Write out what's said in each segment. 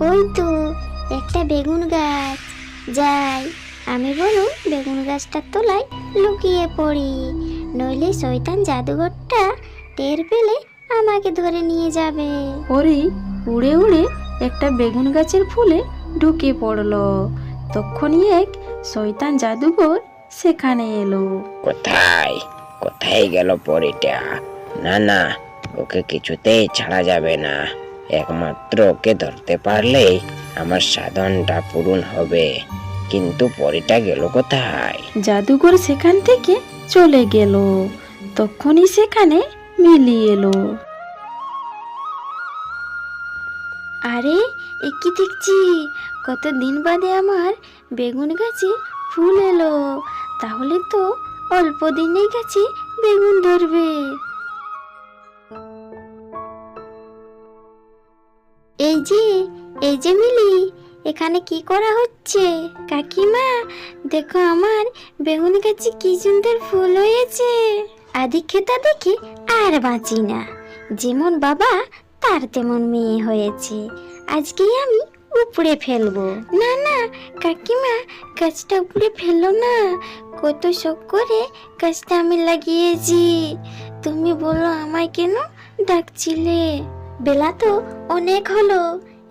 ওই তো একটা বেগুন গাছ। যাই, আমি বরং বেগুন গাছটার তলায় লুকিয়ে পড়ি, নইলে শয়তান জাদুঘরটা টের পেলে আমাকে ধরে নিয়ে যাবে। পরি উড়ে উড়ে একটা বেগুন গাছের ফুলে ঢুকে পড়লো। তখনই এক শয়তান জাদুকর সেখানে এলো। কোথায় কোথায় গেল পরীটা? না না, ওকে কিছুতেই ছাড়া যাবে না। একমাত্র ওকে ধরতে পারলেই আমার সাধনটা পূরণ হবে। কিন্তু পরীটা গেল কোথায়? জাদুকর সেখান থেকে চলে গেল। তখনই সেখানে মিলি এলো। আরে এ কি দেখছি, কতদিন বাদে আমার বেগুন গাছে ফুল এলো। তাহলে তো অল্প দিনেই গাছে বেগুন ধরবে। এই যে মিলি, এখানে কি করা হচ্ছে? কাকিমা, দেখো আমার বেগুন গাছে কি সুন্দর ফুল হয়েছে। আদিক্ষেতা দেখে আর বাঁচি না, যেমন বাবা তার তেমন মেয়ে হয়েছে। আজকেই আমি উপড়ে ফেলবো। না না কাকিমা, গাছটা উপড়ে ফেলো না। কত শখ করে গাছটা আমি লাগিয়েছি। তুমি বলো আমায় কেন ডাকছিলে? বেলা তো অনেক হলো,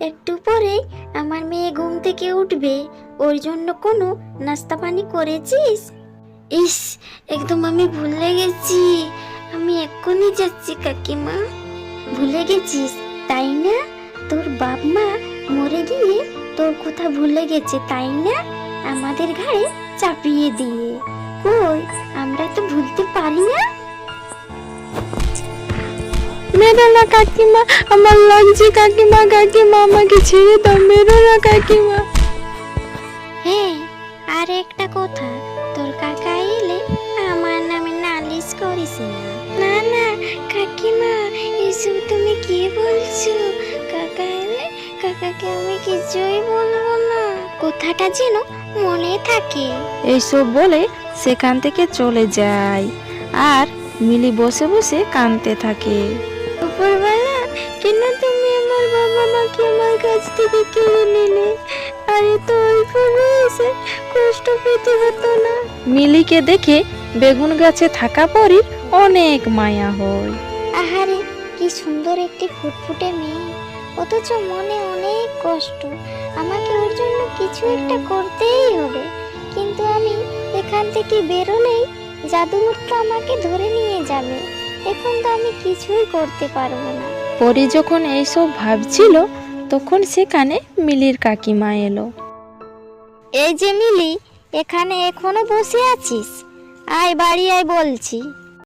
একটু পরেই আমার মেয়ে ঘুম থেকে উঠবে। ওর জন্য কোনো নাস্তা পানি করেছিস? ইস, একদম আমি ভুলে গেছি। আমি এক্ষুনি যাচ্ছি কাকিমা। ভুলে গেছিস তাই না? তোর বাপ মা মরে গিয়ে তোর কথা ভুলে গেছে তাই না? আমাদের ঘাড়ে চাপিয়ে দিয়ে। কই, আমরা তো ভুলতে পারি না। মেরো না কাকিমা, আমার লাগছে কাকিমা। কাকিমা আমাকে ছেড়ে দাও, মেরো না কাকিমা। হ্যাঁ, আর একটা কথা, তোর কাকা এলে আমার নামে নালিশ করিস না। না না কাকিমা, এসব তুমি কি বলছো? কাকা এলে কাকাকে আমি কিছুই বলবো না। কথাটা যেন মনে থাকে। এইসব বলে সেখান থেকে চলে যায়। আর মিলি বসে বসে কাঁদতে থাকে। উপরওয়ালা, কেন তুমি আমার বাবা মাকে আমার কাছ থেকে কেড়ে নিলে? আরে তো অল্প বয়সে কষ্ট পেতে হতো না। মিলিকে দেখে বেগুন গাছে থাকা পরই অনেক মায়া হয়। আহারে কি সুন্দর একটি ফুটফুটে মেয়ে, অথচ মনে অনেক কষ্ট। আমাকে ওর জন্য কিছু একটা করতেই হবে। কিন্তু আমি এখান থেকে বেরোলেই জাদুঘর তো আমাকে ধরে নিয়ে যাবে। এখন তো আমি কিছুই করতে পারবো না। পরি যখন এইসব ভাবছিল তখন সেখানে মিলির কাকিমা এলো। এই যে মিলি, এখানে এখনো বসে আছিস? আয় বাড়ি আয় বলছি।